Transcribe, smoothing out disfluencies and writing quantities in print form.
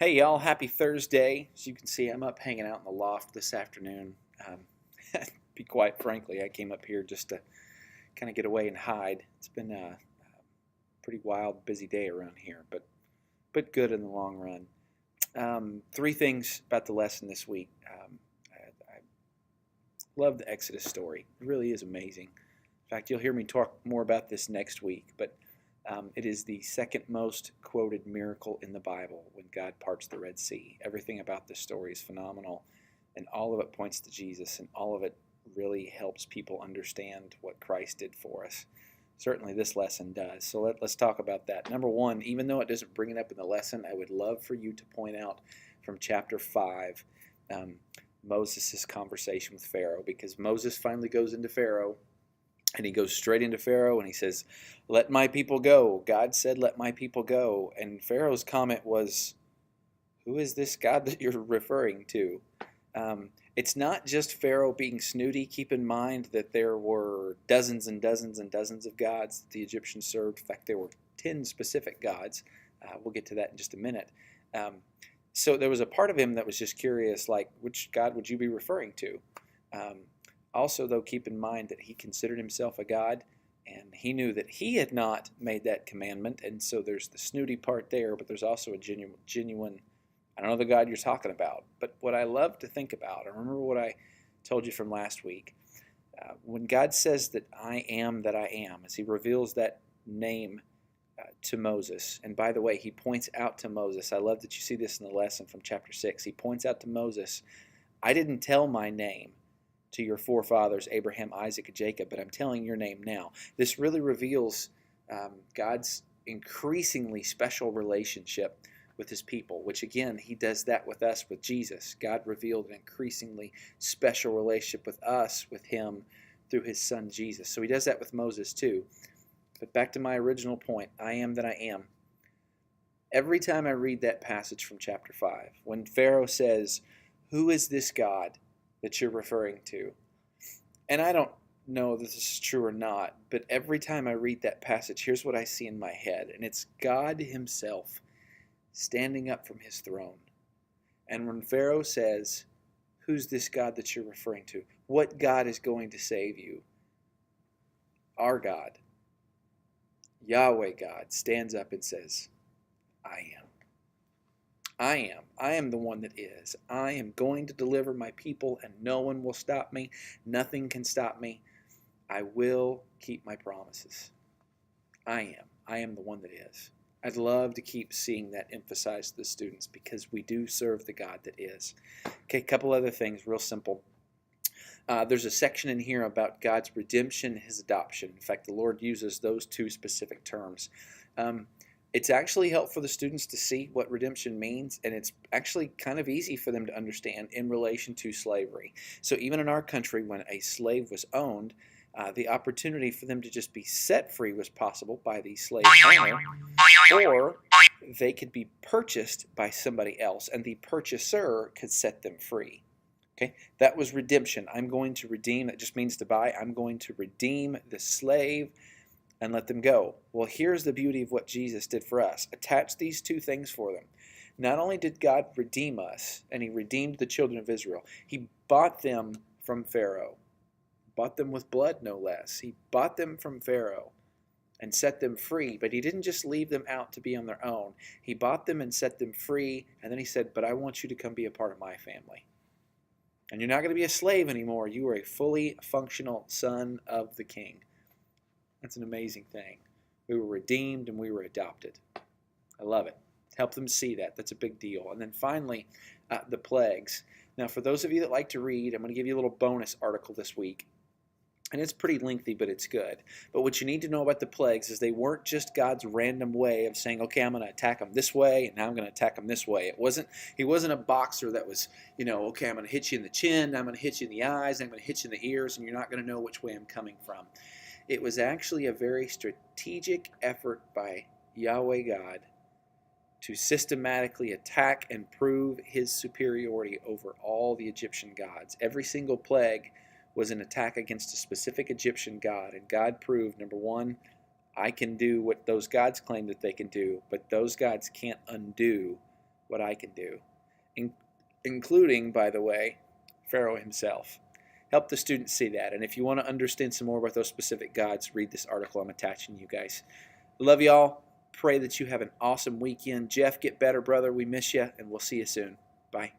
Hey y'all, happy Thursday. As you can see, I'm up hanging out in the loft this afternoon. Um, be quite frankly, I came up here just to kind of get away and hide. It's been a pretty wild, busy day around here, but good in the long run. Three things about the lesson this week. I love the Exodus story. It really is amazing. In fact, you'll hear me talk more about this next week, but it is the second most quoted miracle in the Bible when God parts the Red Sea. Everything about this story is phenomenal, and all of it points to Jesus, and all of it really helps people understand what Christ did for us. Certainly, this lesson does. So let's talk about that. Number one, even though it doesn't bring it up in the lesson, I would love for you to point out from chapter 5 um, Moses' conversation with Pharaoh, because Moses finally goes into Pharaoh. And he goes straight into Pharaoh and he says, "Let my people go." God said, "Let my people go." And Pharaoh's comment was, "Who is this God that you're referring to?" It's not just Pharaoh being snooty. Keep in mind that there were dozens and dozens and dozens of gods that the Egyptians served. In fact, there were 10 specific gods. We'll get to that in just a minute. Um, so there was a part of him that was just curious, like, which God would you be referring to? Um, Also, though, keep in mind that he considered himself a God, and he knew that he had not made that commandment, and so there's the snooty part there, but there's also a genuine, I don't know the God you're talking about, but what I love to think about, I remember what I told you from last week, when God says that I am, as he reveals that name to Moses, and by the way, he points out to Moses, I love that you see this in the lesson from chapter 6, he points out to Moses, "I didn't tell my name to your forefathers, Abraham, Isaac, and Jacob, but I'm telling your name now." This really reveals God's increasingly special relationship with his people, which again, he does that with us with Jesus. God revealed an increasingly special relationship with us, with him, through his son Jesus. So he does that with Moses too. But back to my original point, I am that I am. Every time I read that passage from chapter 5, when Pharaoh says, "Who is this God that you're referring to?" And I don't know if this is true or not, but every time I read that passage, here's what I see in my head. And it's God himself standing up from his throne. And when Pharaoh says, "Who's this God that you're referring to? What God is going to save you?" Our God, Yahweh God, stands up and says, "I am. I am. I am the one that is. I am going to deliver my people, and no one will stop me. Nothing can stop me. I will keep my promises. I am. I am the one that is." I'd love to keep seeing that emphasized to the students because we do serve the God that is. Okay, a couple other things, real simple. There's a section in here about God's redemption, his adoption. In fact, the Lord uses those two specific terms. It's actually helpful for the students to see what redemption means, and it's actually kind of easy for them to understand in relation to slavery. So even in our country, when a slave was owned, the opportunity for them to just be set free was possible by the slave owner, or they could be purchased by somebody else, and the purchaser could set them free. Okay, that was redemption. I'm going to redeem. That just means to buy. I'm going to redeem the slave and let them go. Well, here's the beauty of what Jesus did for us. Attach these two things for them. Not only did God redeem us, and he redeemed the children of Israel, he bought them from Pharaoh. Bought them with blood, no less. He bought them from Pharaoh and set them free, but he didn't just leave them out to be on their own. He bought them and set them free, and then he said, "But I want you to come be a part of my family. And you're not going to be a slave anymore. You are a fully functional son of the King." That's an amazing thing. We were redeemed and we were adopted. I love it. Help them see that. That's a big deal. And then finally, the plagues. Now, for those of you that like to read, I'm going to give you a little bonus article this week. And it's pretty lengthy, but it's good. But what you need to know about the plagues is they weren't just God's random way of saying, "Okay, I'm going to attack them this way, and now I'm going to attack them this way." He wasn't a boxer that was, "Okay, I'm going to hit you in the chin, I'm going to hit you in the eyes, I'm going to hit you in the ears, and you're not going to know which way I'm coming from." It was actually a very strategic effort by Yahweh God to systematically attack and prove his superiority over all the Egyptian gods. Every single plague was an attack against a specific Egyptian god, and God proved, number one, I can do what those gods claim that they can do, but those gods can't undo what I can do, including, by the way, Pharaoh himself. Help the students see that. And if you want to understand some more about those specific gods, read this article I'm attaching you guys. Love y'all. Pray that you have an awesome weekend. Jeff, get better, brother. We miss you, and we'll see you soon. Bye.